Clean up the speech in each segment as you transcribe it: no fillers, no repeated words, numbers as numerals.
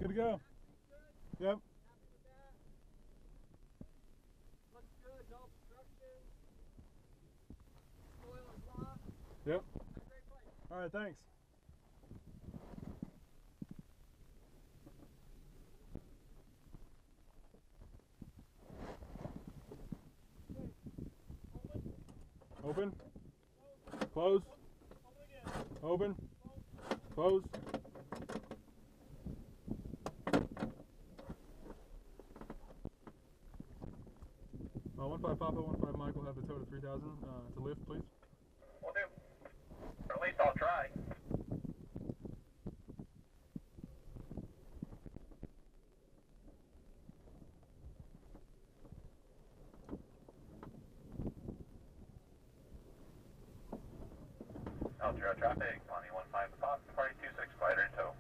Good to go. Yep. Looks good, no obstruction. Soil is locked. Yep. Great place. All right, thanks. Open. Close. Open. Close. 15 Papa, 15 Mike will have the tow to 3000 to lift, please. Will do. Or at least I'll try. Tiro traffic, 2015 Papa, party 26 glider in tow.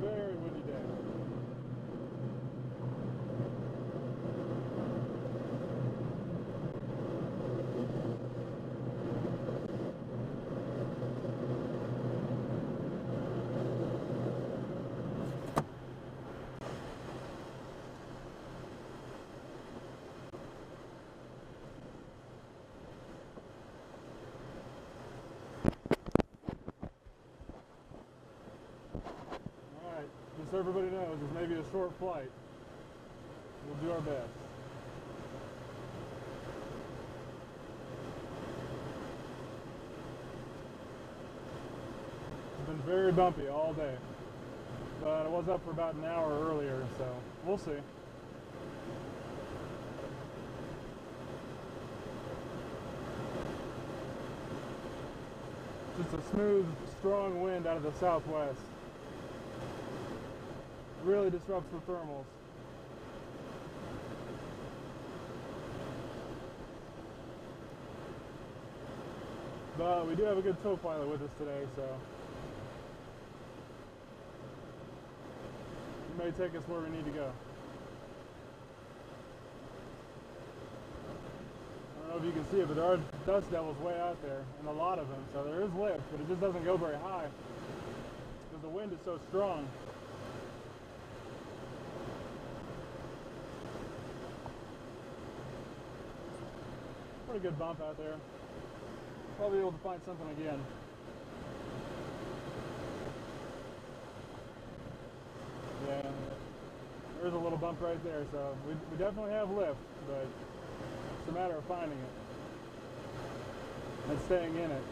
Very windy day. Alright, just so everybody knows, this may be a short flight. We'll do our best. It's been very bumpy all day, but I was up for about an hour earlier, so we'll see. Just a smooth, strong wind out of the southwest. Really disrupts the thermals. But we do have a good tow pilot with us today, so he may take us where we need to go. I don't know if you can see it, but there are dust devils way out there, and a lot of them, so there is lift, but it just doesn't go very high because the wind is so strong. Pretty good bump out there. Probably able to find something again. Yeah, there's a little bump right there, so we definitely have lift, but it's a matter of finding it and staying in it.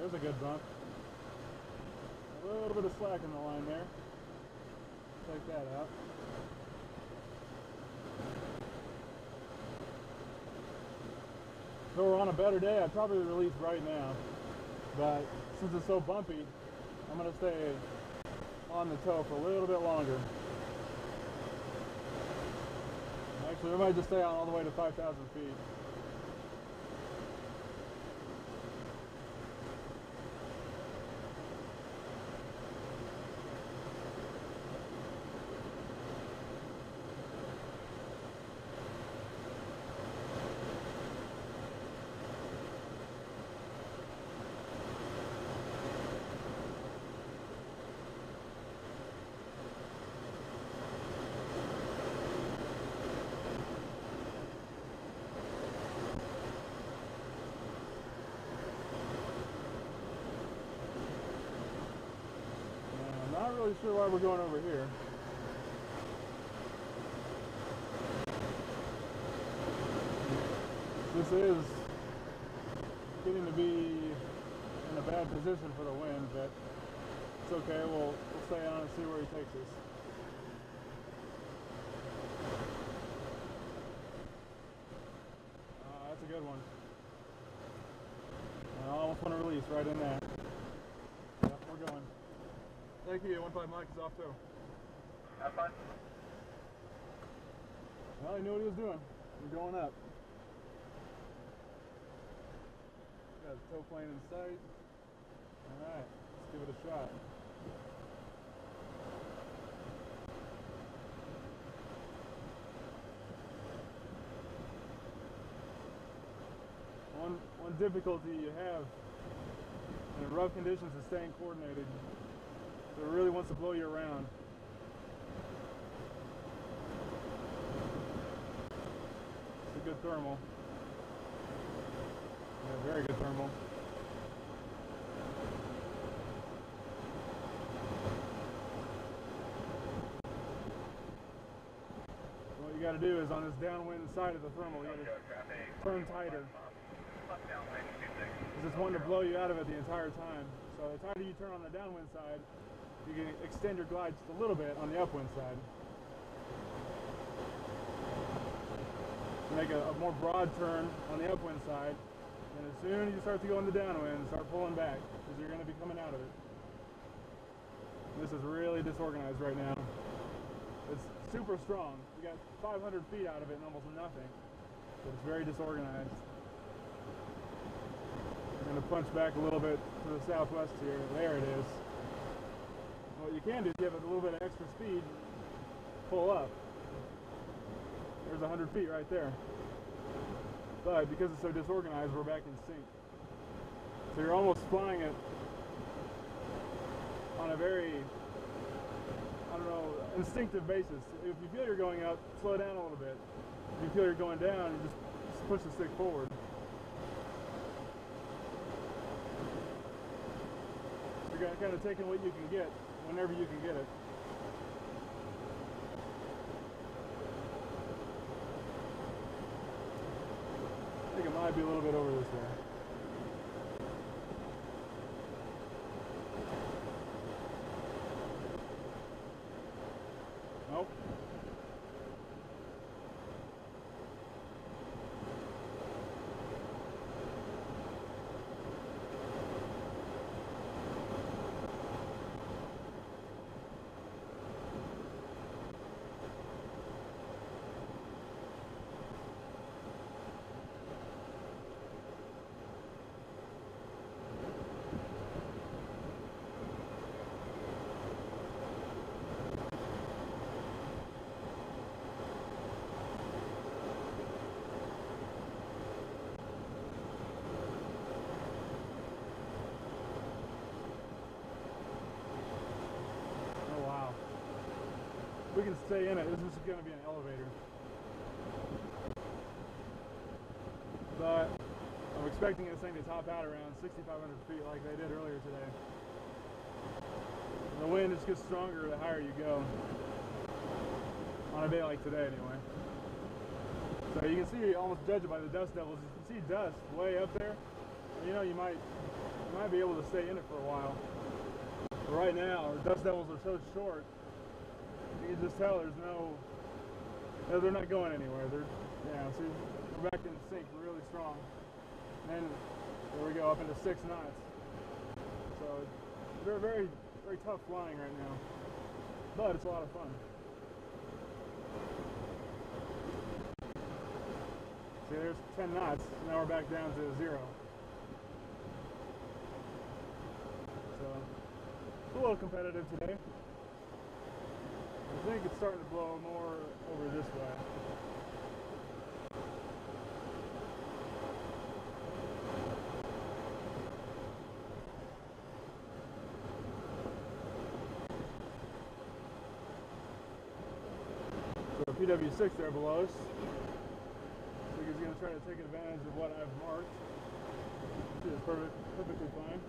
There's a good bump. A little bit of slack in the line there. Take that out. If we were on a better day, I'd probably release right now. But since it's so bumpy, I'm going to stay on the tow for a little bit longer. Actually, we might just stay on all the way to 5,000 feet. really sure why we're going over here. This is getting to be in a bad position for the wind, but it's okay. We'll stay on and see where he takes us. That's a good one. I almost want to release right in there. Yep, we're going. Thank you. 15 Mike is off too. Have fun. Well, he knew what he was doing. We're going up. Got a tow plane in sight. Alright, let's give it a shot. One difficulty you have in rough conditions is staying coordinated. So it really wants to blow you around. It's a good thermal. Yeah, very good thermal. What you got to do is on this downwind side of the thermal, you got to turn tighter. Because it's wanting to blow you out of it the entire time. So the tighter you turn on the downwind side, you can extend your glide just a little bit on the upwind side. Make a more broad turn on the upwind side, and as soon as you start to go in the downwind, start pulling back, because you're going to be coming out of it. This is really disorganized right now. It's super strong. You got 500 feet out of it and almost nothing, but it's very disorganized. I'm going to punch back a little bit to the southwest here. There it is. What you can do is you have a little bit of extra speed, pull up. There's 100 feet right there. But because it's so disorganized, we're back in sync. So you're almost flying it on a very, I don't know, instinctive basis. If you feel you're going up, slow down a little bit. If you feel you're going down, you just push the stick forward. So you're kind of taking what you can get whenever you can get it. I think it might be a little bit over this way. Nope. We can stay in it. This is going to be an elevator. But I'm expecting this thing to top out around 6,500 feet like they did earlier today. And the wind just gets stronger the higher you go. On a day like today anyway. So you can see, almost judge it by the dust devils. You can see dust way up there. You know, you might be able to stay in it for a while. But right now, our dust devils are so short. You can just tell there's no, they're not going anywhere. Yeah, see, we're back in sync really strong. And then, there we go, up into 6 knots. So, they're very, very tough flying right now. But it's a lot of fun. See, there's 10 knots. Now we're back down to 0. So, it's a little competitive today. I think it's starting to blow more over this way. So PW6 there below us. I think he's going to try to take advantage of what I've marked. See, it's perfectly fine.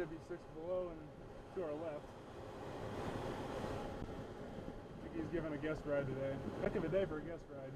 TW6 below and to our left. I think he's giving a guest ride today. Heck of a day for a guest ride.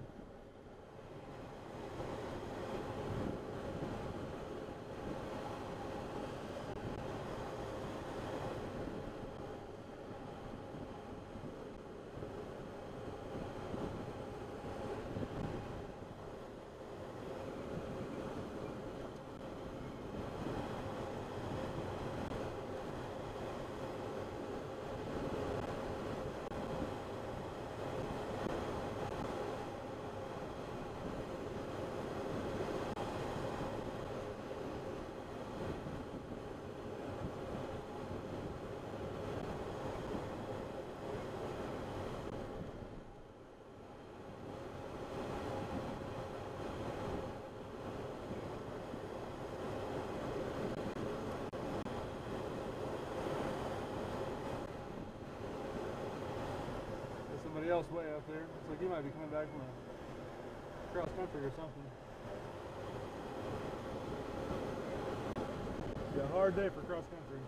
Somebody else way up there. Looks like he might be coming back from a cross country or something. Yeah, hard day for cross country.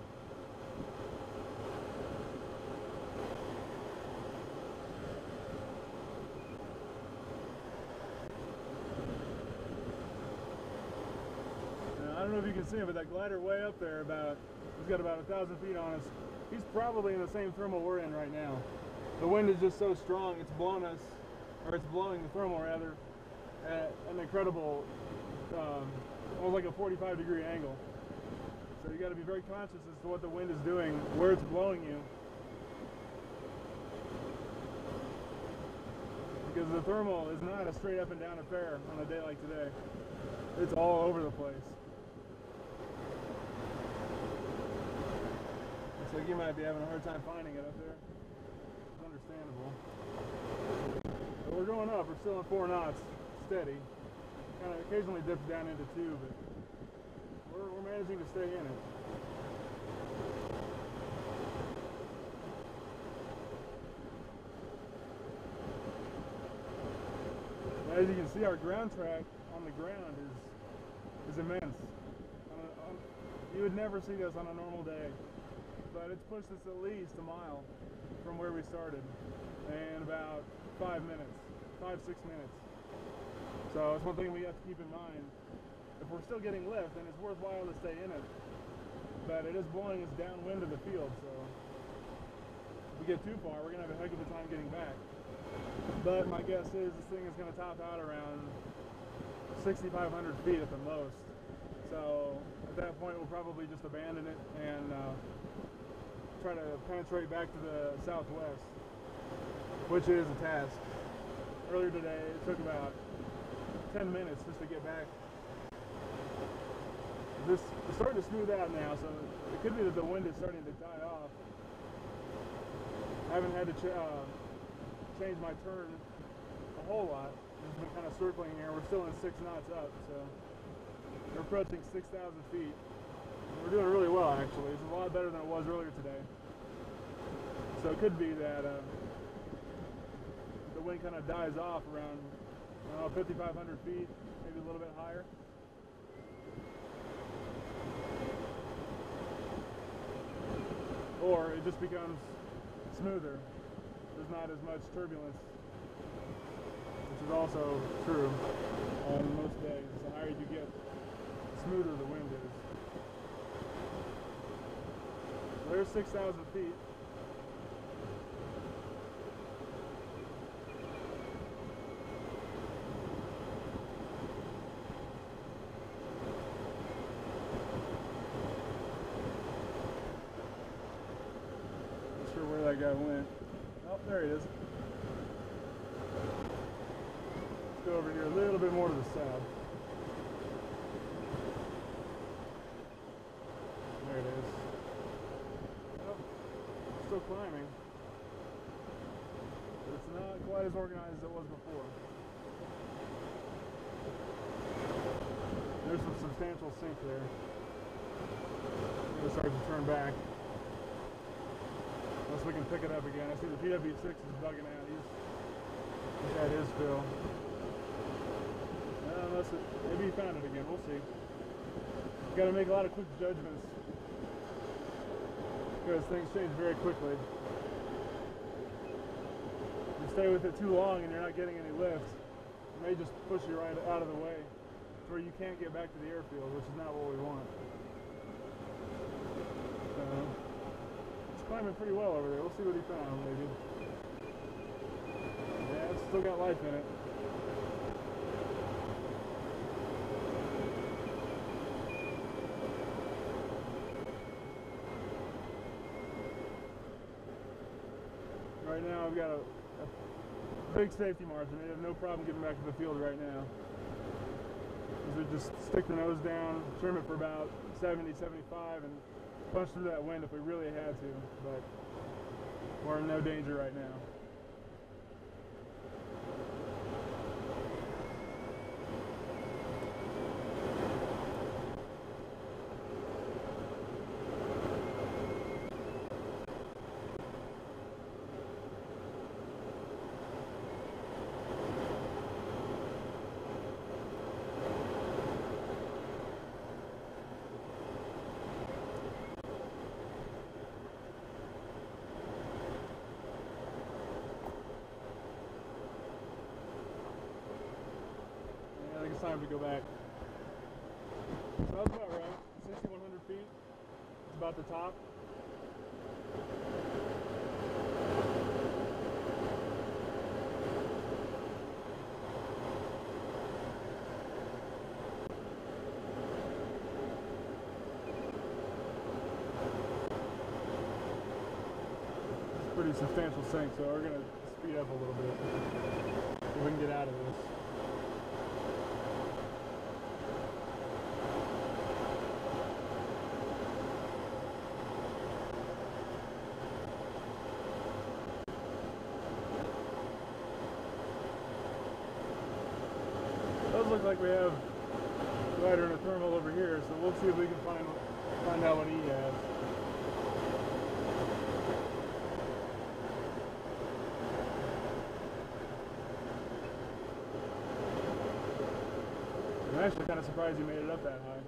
Now, I don't know if you can see him, but that glider way up there, he's got about 1,000 feet on us. He's probably in the same thermal we're in right now. The wind is just so strong, it's blowing us, or it's blowing the thermal rather, at an incredible, almost like a 45-degree angle. So you got to be very conscious as to what the wind is doing, where it's blowing you. Because the thermal is not a straight up and down affair on a day like today. It's all over the place. Looks like you might be having a hard time finding it up there. Understandable. But we're going up. We're still in 4 knots, steady. Kind of occasionally dips down into 2, but we're managing to stay in it. As you can see, our ground track on the ground is immense. You would never see this on a normal day, but it's pushed us at least a mile from where we started in about 5 minutes, 5-6 minutes. So it's one thing we have to keep in mind. If we're still getting lift, then it's worthwhile to stay in it. But it is blowing us downwind of the field, so if we get too far, we're gonna have a heck of a time getting back. But my guess is this thing is gonna top out around 6,500 feet at the most. So at that point, we'll probably just abandon it and try to penetrate back to the southwest, which is a task. Earlier today, it took about 10 minutes just to get back. It's starting to smooth out now, so it could be that the wind is starting to die off. I haven't had to change my turn a whole lot. I've been kind of circling here. We're still in 6 knots up, so we're approaching 6,000 feet. We're doing really well, actually. It's a lot better than it was earlier today. So it could be that the wind kind of dies off around, I don't know, 5,500 feet, maybe a little bit higher. Or it just becomes smoother. There's not as much turbulence, which is also true on most days. The higher you get, the smoother the wind is. There's 6,000 feet. Not sure where that guy went. Oh, there he is. Let's go over here a little bit more to the south. There it is. Still climbing. But it's not quite as organized as it was before. There's some substantial sink there. I'm going to start to turn back. Unless we can pick it up again. I see the TW6 is bugging out. He's had his fill. Unless maybe he found it again. We'll see. Got to make a lot of quick judgments because things change very quickly. You stay with it too long and you're not getting any lift, it may just push you right out of the way to where you can't get back to the airfield, which is not what we want. So, it's climbing pretty well over there. We'll see what he found, maybe. Yeah, it's still got life in it. Right now I've got a big safety margin. They have no problem getting back to the field right now. We just stick the nose down, trim it for about 70, 75, and punch through that wind if we really had to, but we're in no danger right now. It's time to go back. So that's about right. 6,100 feet. It's about the top. It's a pretty substantial sink, so we're going to speed up a little bit so we can get out of this. Look like we have glider and a thermal over here, so we'll see if we can find out what he has. I'm actually kind of surprised he made it up that high.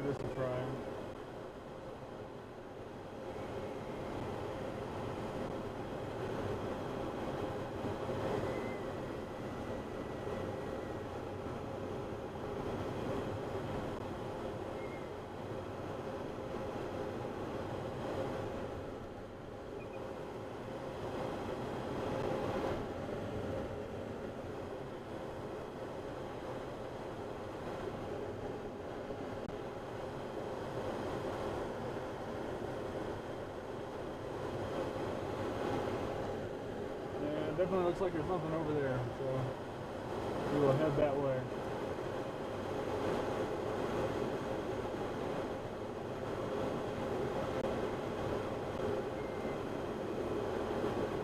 This a try. Definitely looks like there's something over there, so we will head that way.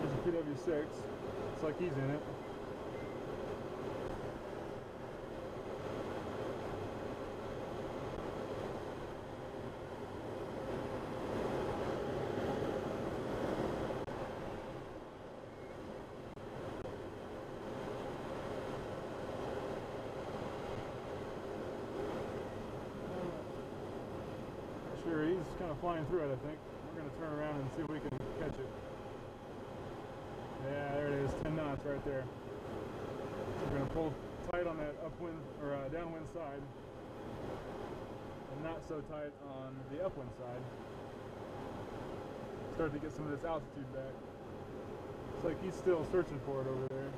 There's a PW6. Looks like he's in it. Sure, he's kind of flying through it, I think. We're going to turn around and see if we can catch it. Yeah, there it is, 10 knots right there. So we're going to pull tight on that upwind or downwind side, and not so tight on the upwind side. Start to get some of this altitude back. Looks like he's still searching for it over there.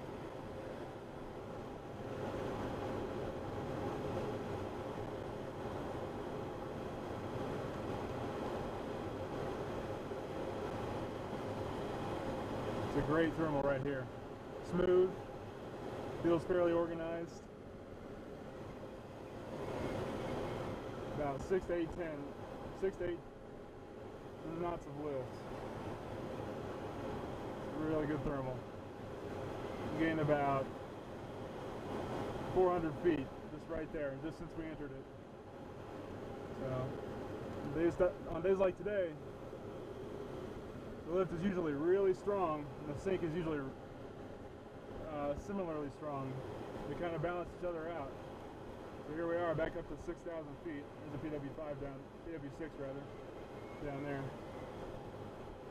great thermal right here. Smooth, feels fairly organized. About 6 to 8 knots of lift. Really good thermal. Gained about 400 feet just right there, just since we entered it. So on days like today, the lift is usually really strong and the sink is usually similarly strong. They kind of balance each other out. So here we are back up to 6,000 feet. There's a PW5 down, PW6 rather, down there.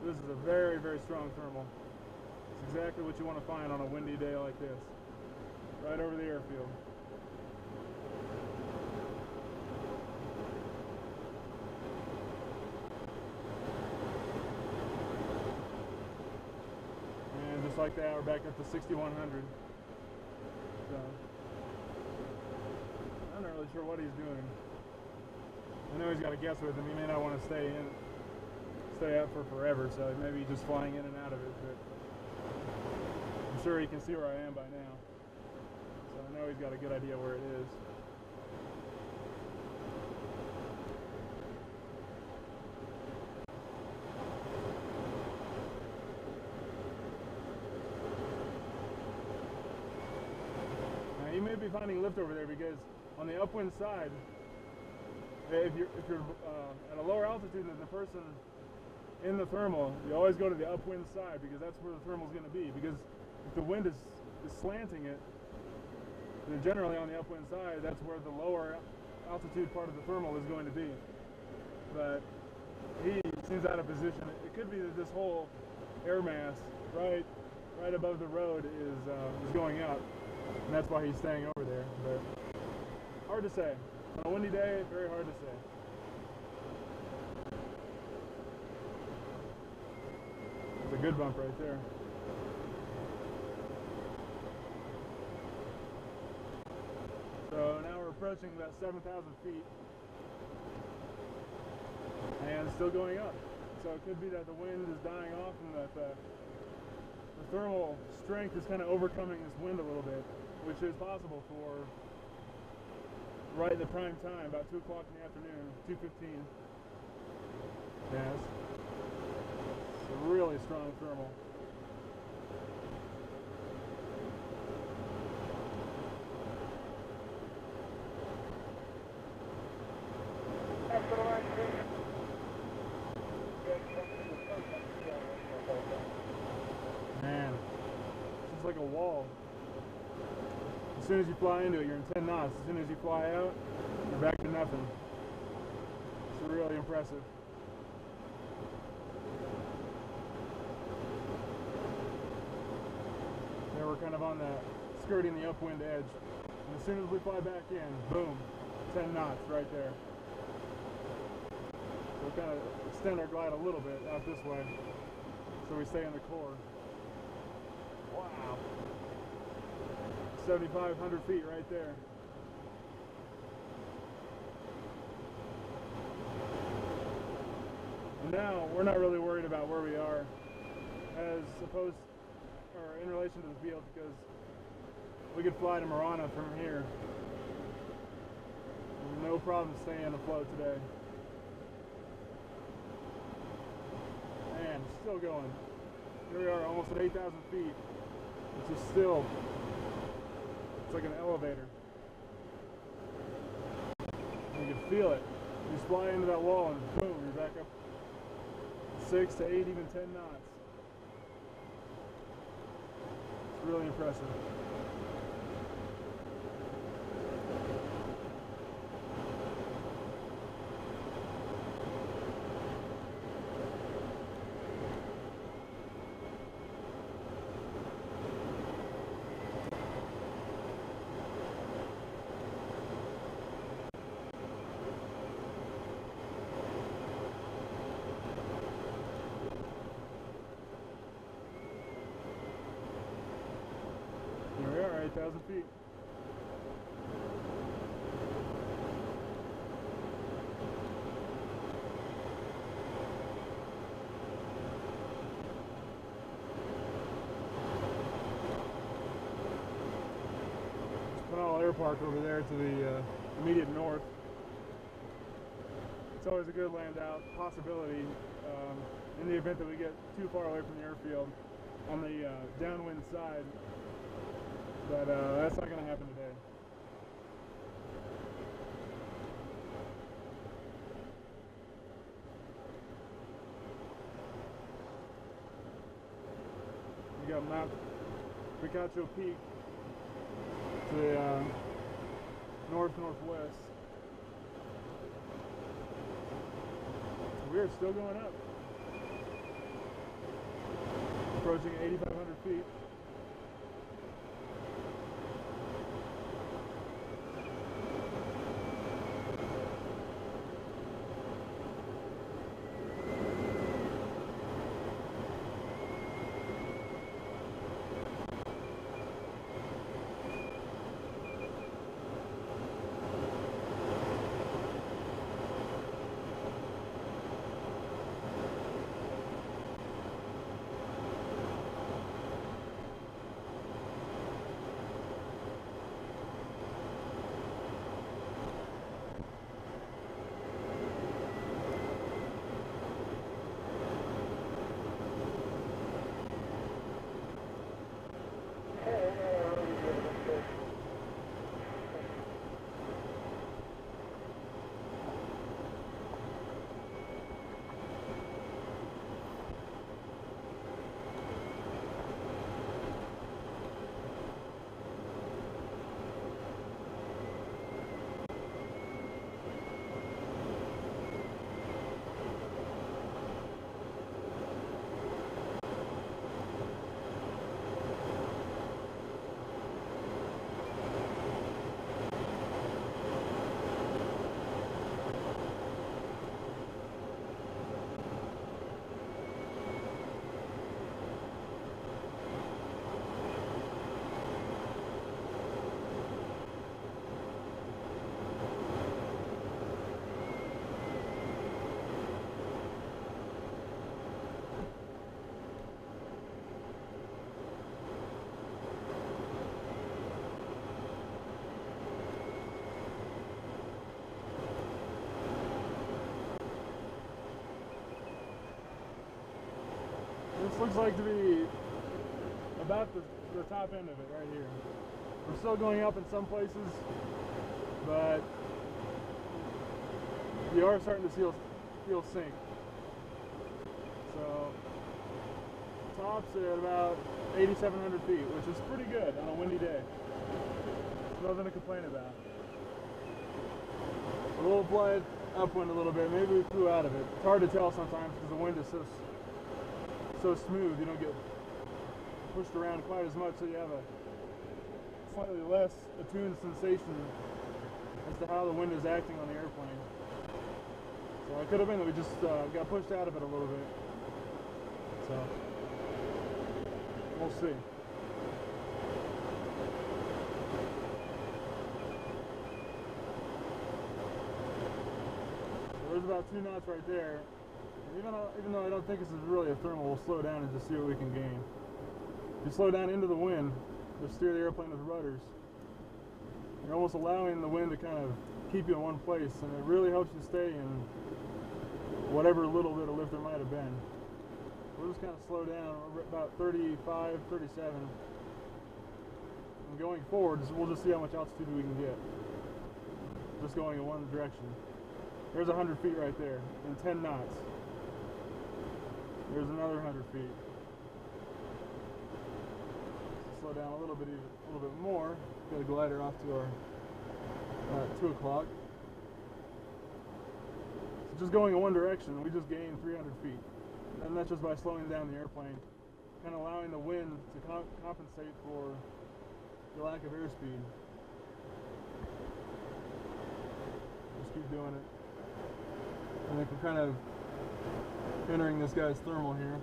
This is a very, very strong thermal. It's exactly what you want to find on a windy day like this. Right over the airfield. And just like that, we're back up to 6,100. So, I'm not really sure what he's doing. I know he's got a guest with him. He may not want to stay up for forever, so maybe he's just flying in and out of it. But I'm sure he can see where I am by now. So I know he's got a good idea where it is. Now you may be finding lift over there because on the upwind side, if you're at a lower altitude than the person in the thermal, you always go to the upwind side because that's where the thermal is going to be. Because if the wind is slanting it, then generally on the upwind side, that's where the lower altitude part of the thermal is going to be. But he seems out of position. It could be that this whole air mass right above the road is going up, and that's why he's staying over there. But hard to say. On a windy day, very hard to say. It's a good bump right there. So now we're approaching about 7,000 feet. And it's still going up. So it could be that the wind is dying off and that the thermal strength is kind of overcoming this wind a little bit, which is possible for right at the prime time, about 2 o'clock in the afternoon, 2:15. Yes. It's a really strong thermal. Man, it's like a wall. As soon as you fly into it, you're in 10 knots. As soon as you fly out, you're back to nothing. It's really impressive. There we're kind of on skirting the upwind edge. And as soon as we fly back in, boom, 10 knots right there. So we kind of extend our glide a little bit out this way so we stay in the core. Wow. 7,500 feet right there. And now we're not really worried about where we are as opposed or in relation to the field, because we could fly to Marana from here. No problem staying afloat today. And still going. Here we are almost at 8,000 feet, which is still, it's like an elevator. You can feel it. You just fly into that wall and boom, you're back up 6 to 8, even 10 knots. It's really impressive. Here we are, 8,000 feet. park over there to the immediate north. It's always a good land out possibility in the event that we get too far away from the airfield on the downwind side, but that's not going to happen today. You got Mount Picacho Peak to the north-northwest. We're still going up, approaching 8,500 feet. This looks like to be about the top end of it right here. We're still going up in some places, but you are starting to feel sink. So tops at about 8,700 feet, which is pretty good on a windy day. Nothing to complain about. A little blade upwind a little bit. Maybe we flew out of it. It's hard to tell sometimes because the wind is so smooth. You don't get pushed around quite as much, so you have a slightly less attuned sensation as to how the wind is acting on the airplane. So it could have been that we just got pushed out of it a little bit. So we'll see. So there's about 2 knots right there. Even though I don't think this is really a thermal, we'll slow down and just see what we can gain. If you slow down into the wind, just steer the airplane with rudders. You're almost allowing the wind to kind of keep you in one place, and it really helps you stay in whatever little bit of lift there might have been. We'll just kind of slow down about 35, 37. And going forward, we'll just see how much altitude we can get. Just going in one direction. There's 100 feet right there in 10 knots. There's another 100 feet. Slow down a little bit more. Got a glider off to our 2 o'clock. So just going in one direction, we just gained 300 feet. And that's just by slowing down the airplane, kind of allowing the wind to compensate for the lack of airspeed. Just keep doing it. I think we're kind of entering this guy's thermal here.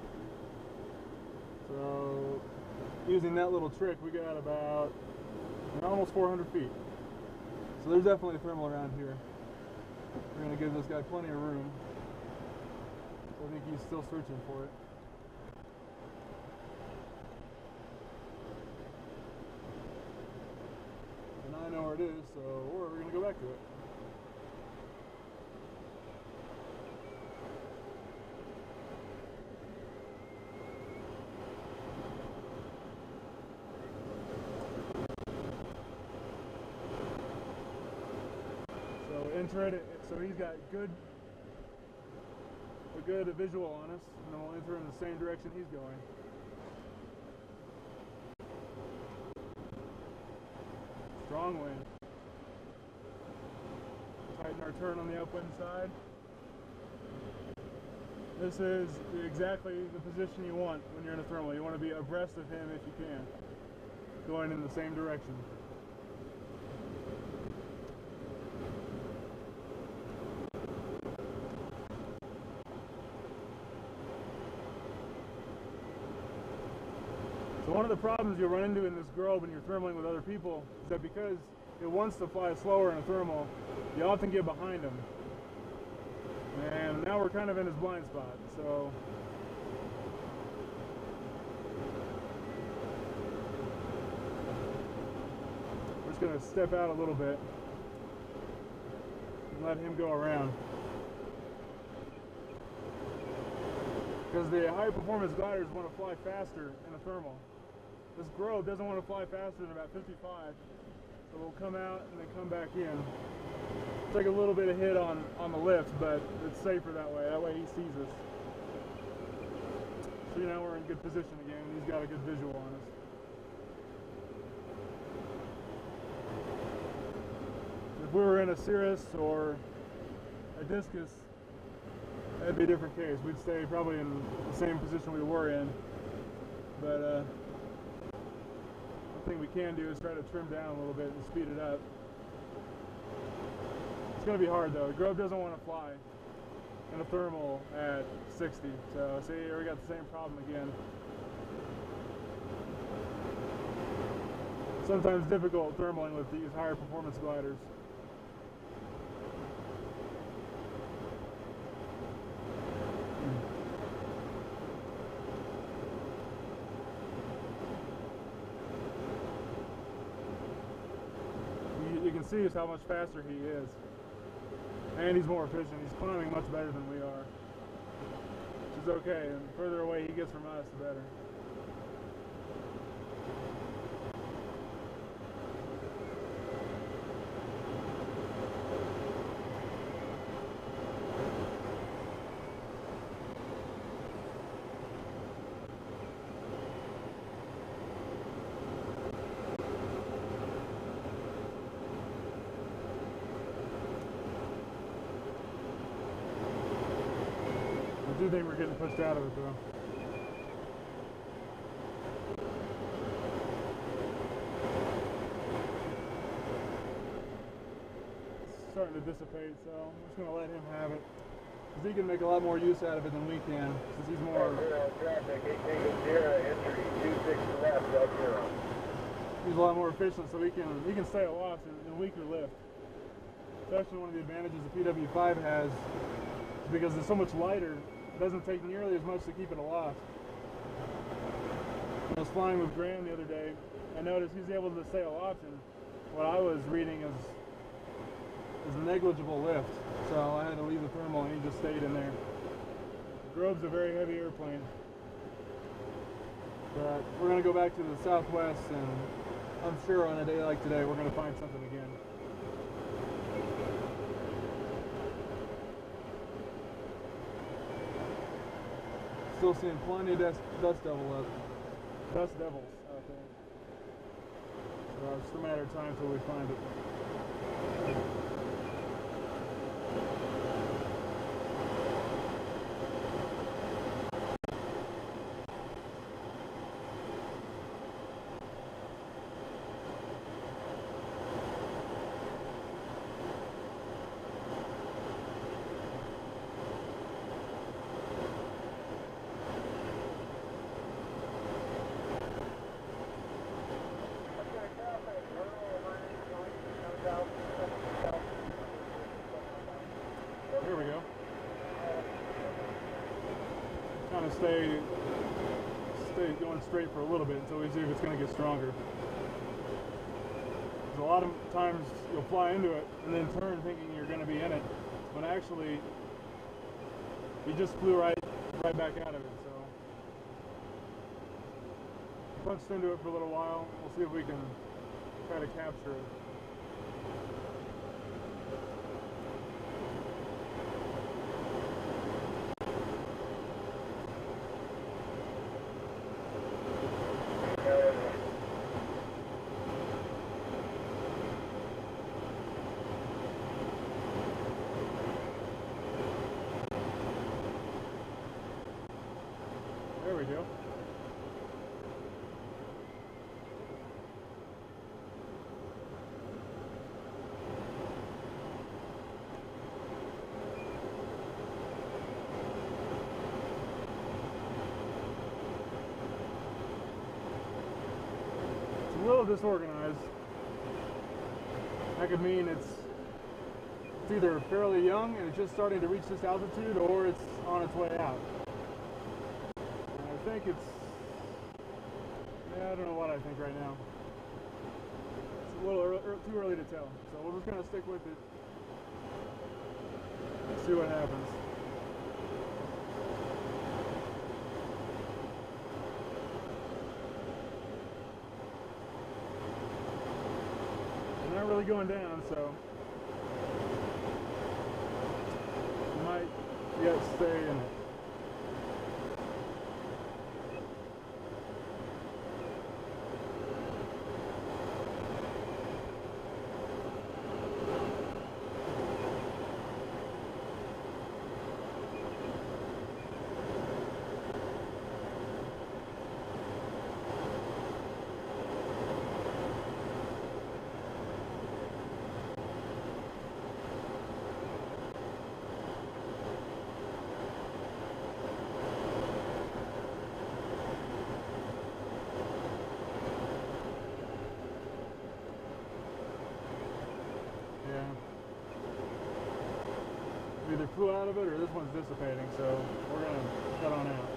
So using that little trick, we got about almost 400 feet. So there's definitely a thermal around here. We're going to give this guy plenty of room. I think he's still searching for it. and I know where it is, so we're going to go back to it. So enter it, so he's got a good visual on us, and then we'll enter in the same direction he's going. Strong wind. Tighten our turn on the upwind side. This is exactly the position you want when you're in a thermal. You want to be abreast of him if you can, going in the same direction. So one of the problems you'll run into in this grove when you're thermaling with other people is that because it wants to fly slower in a thermal, you often get behind him. And now we're kind of in his blind spot, so we're just going to step out a little bit and let him go around. Because the high performance gliders want to fly faster in a thermal. This grove doesn't want to fly faster than about 55, so we'll come out and then come back in. Take a little bit of hit on the lift, but it's safer that way. That way he sees us. So now we're in good position again. He's got a good visual on us. If we were in a Cirrus or a Discus, that'd be a different case. We'd stay probably in the same position we were in, but thing we can do is try to trim down a little bit and speed it up. It's going to be hard though. The grove doesn't want to fly in a thermal at 60. So see, we got the same problem again. Sometimes difficult thermaling with these higher performance gliders. You can see just how much faster he is. And he's more efficient. He's climbing much better than we are. Which is okay. And the further away he gets from us, the better. I do think we're getting pushed out of it though. It's starting to dissipate, so I'm just going to let him have it. Because he can make a lot more use out of it than we can, since he's more... He's a lot more efficient, so he can stay aloft in weaker lift. It's actually one of the advantages the PW5 has, because it's so much lighter. It doesn't take nearly as much to keep it aloft. When I was flying with Graham the other day, I noticed he's able to stay aloft in what I was reading is negligible lift. So I had to leave the thermal and he just stayed in there. The Grove's a very heavy airplane. But we're going to go back to the southwest, and I'm sure on a day like today we're going to find something again. Still seeing plenty of dust devils out there. So it's just a matter of time till we find it. Here we go. Kind of stay going straight for a little bit until we see if it's going to get stronger. There's a a lot of times you'll fly into it and then turn thinking you're going to be in it, when actually you just flew right back out of it. So punched into it for a little while. We'll see if we can try to capture it. There we go. It's a little disorganized. That could mean it's either fairly young and it's just starting to reach this altitude, or it's on its way out. I think it's, yeah, I don't know what I think right now. It's a little too early to tell. So we're just going to stick with it. See what happens. We're not really going down, so we might yet stay in it. Either flew out of it or this one's dissipating, so we're going to cut on out.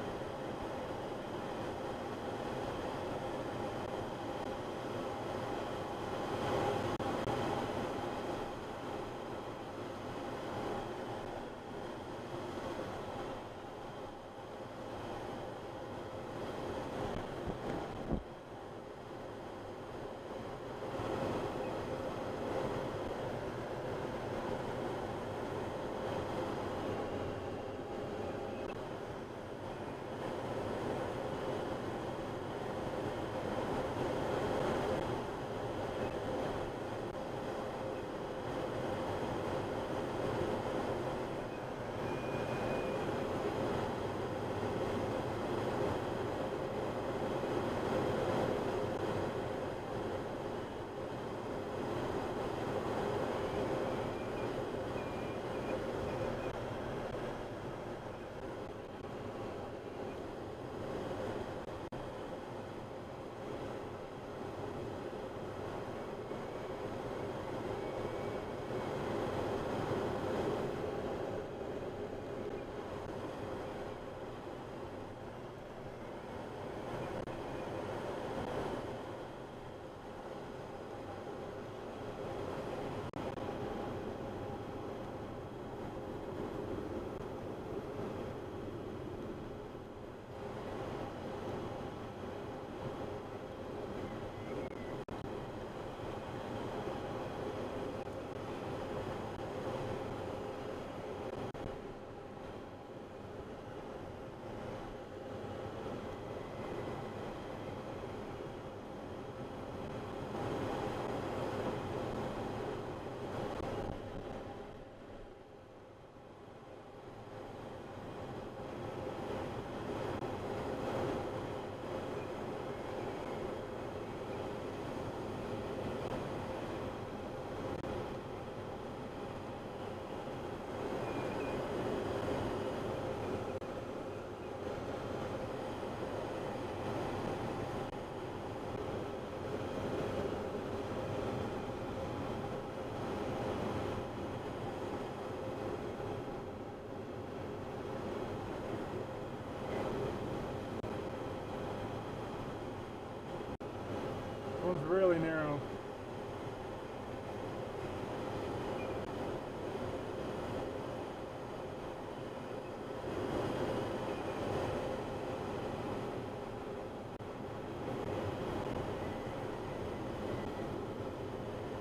One's really narrow.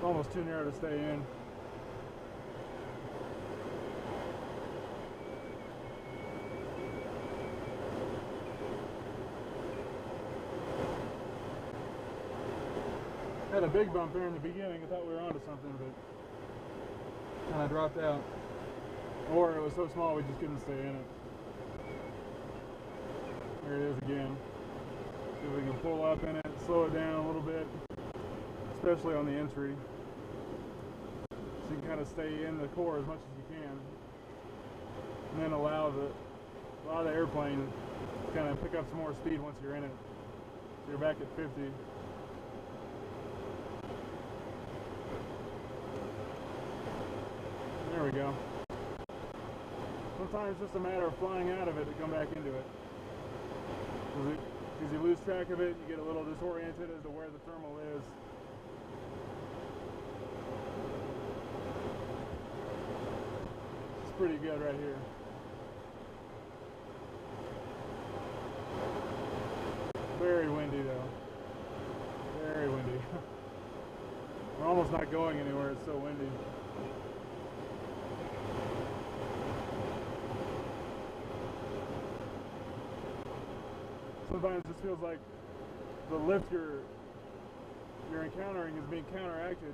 almost too narrow to stay in. Had a big bump there in the beginning. I thought we were onto something, but kind of dropped out. Or it was so small we just couldn't stay in it. There it is again. See if we can pull up in it, slow it down a little bit, especially on the entry. So you can kind of stay in the core as much as you can, and then allow the airplane to kind of pick up some more speed once you're in it. So you're back at 50. There we go. Sometimes it's just a matter of flying out of it to come back into it. Because you lose track of it, you get a little disoriented as to where the thermal is. It's pretty good right here. Very windy though. Very windy. We're almost not going anywhere, it's so windy. Sometimes it just feels like the lift you're encountering is being counteracted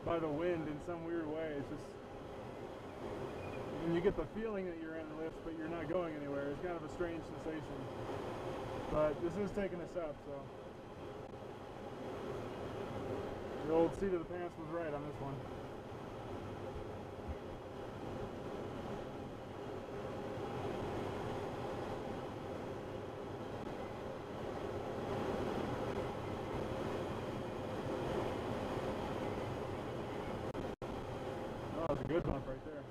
by the wind in some weird way. It's just, and you get the feeling that you're in the lift, but you're not going anywhere. It's kind of a strange sensation. But this is taking us up, so the old seat of the pants was right on this one. Oh, that's a good bump right there.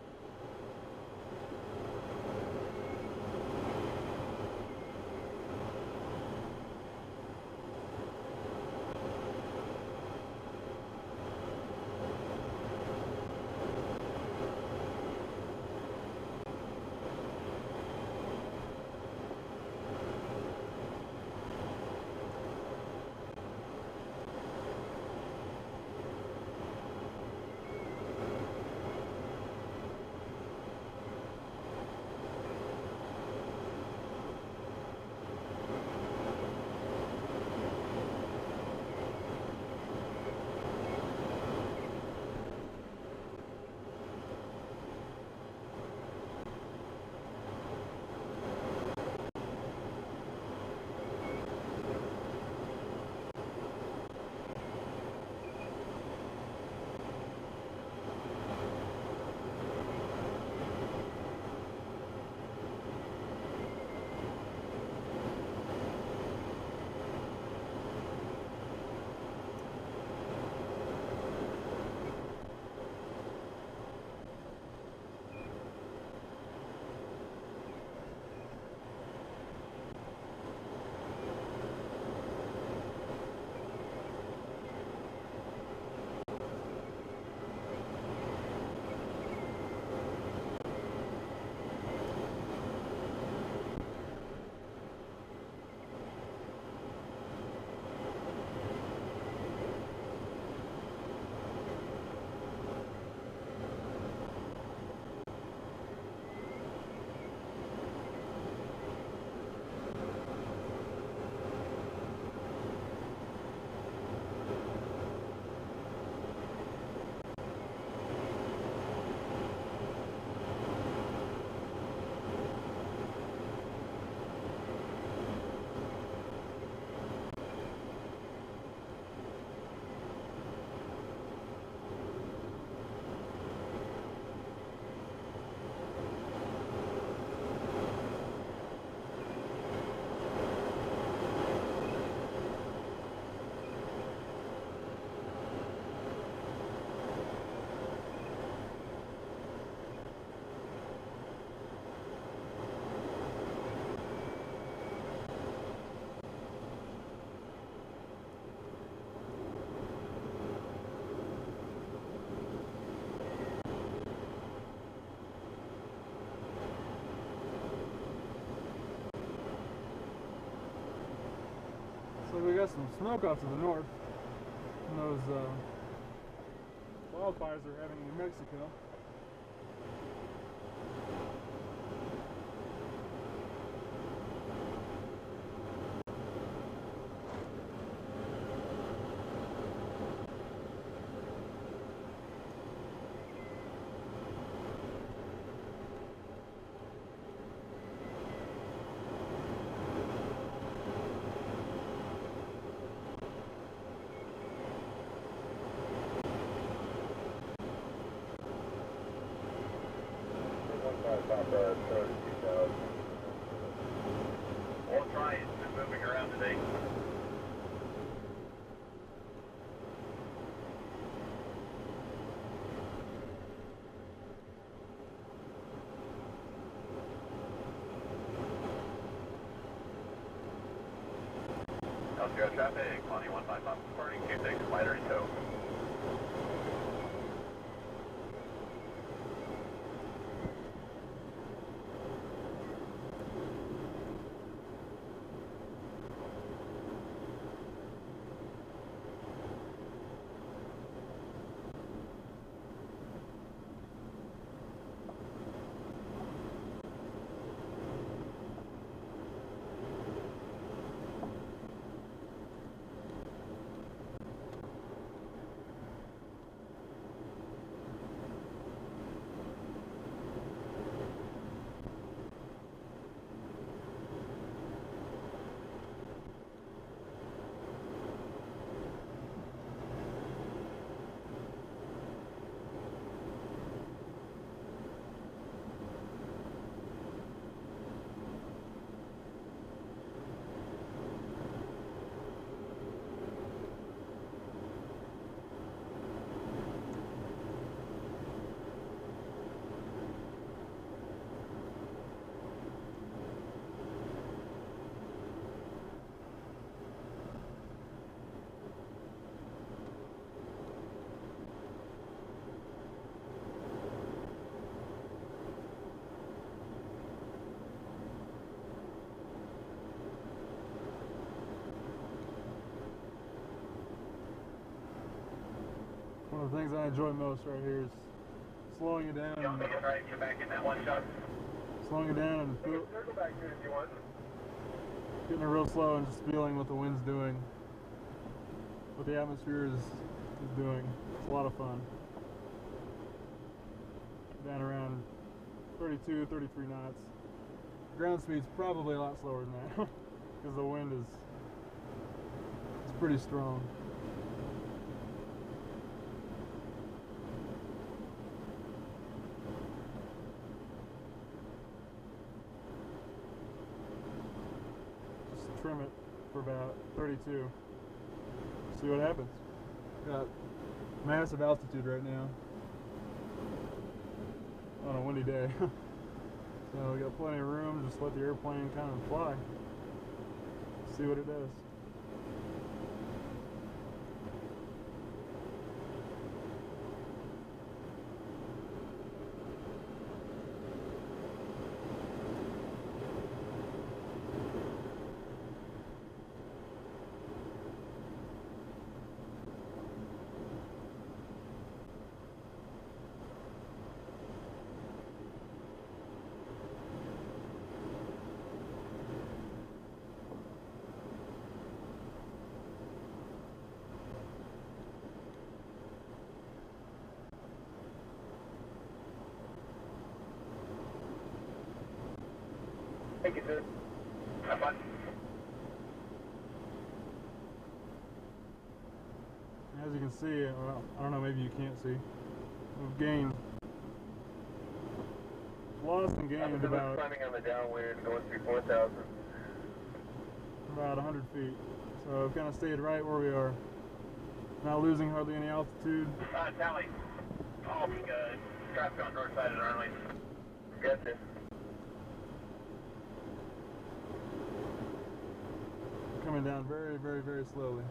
So we got some smoke off to the north from those wildfires they're having in New Mexico. We'll try it. It's been moving around today. LCO traffic, 21.5 miles, departing 26, spider in tow. One of the things I enjoy most right here is slowing it down. You want me to try to get back in that one shot? Slowing it down and Circle back here if you want. getting it real slow and just feeling what the wind's doing, what the atmosphere is doing. It's a lot of fun. Down around 32, 33 knots. Ground speed's probably a lot slower than that because the wind is pretty strong. Just trim it for about 32. See what happens. Got massive altitude right now on a windy day. So we got plenty of room, just let the airplane kind of fly. See what it does. Thank you, sir. Have fun. As you can see, well, I don't know, maybe you can't see, we've gained, lost and gained about climbing on the downwind, going through 4,000. About 100 feet. So we've kind of stayed right where we are. Not losing hardly any altitude. Tally. All traffic on north side of the runway. Gotcha. Coming down very, very, very slowly.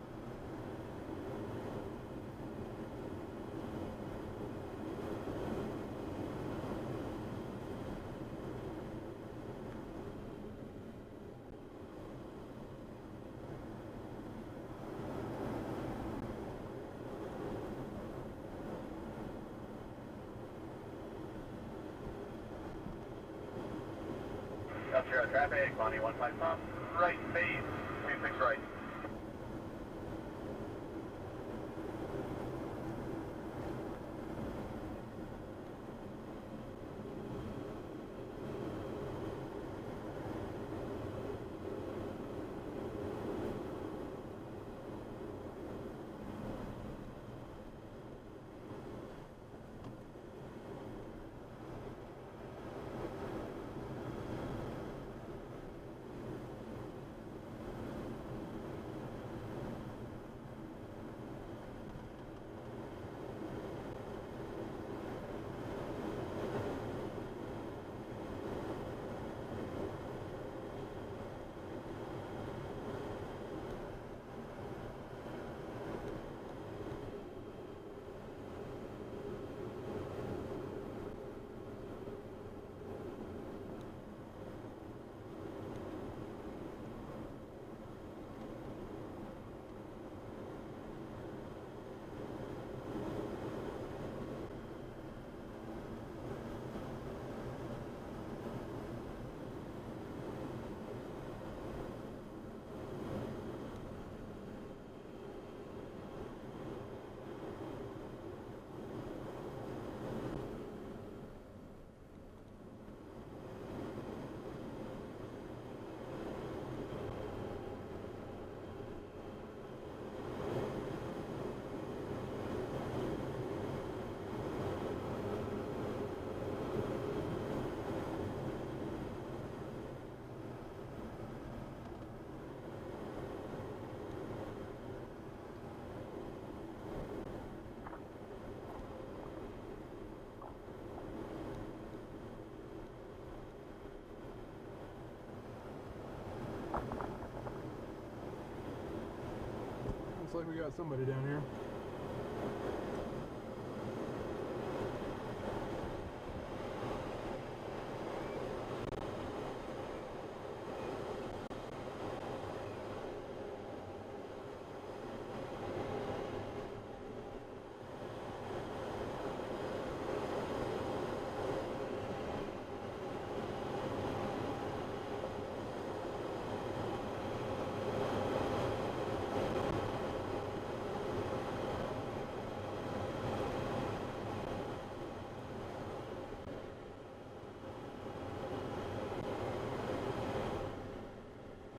Tiro traffic, Bonnie 15 pump, right phase, 26 right. Looks like we got somebody down here.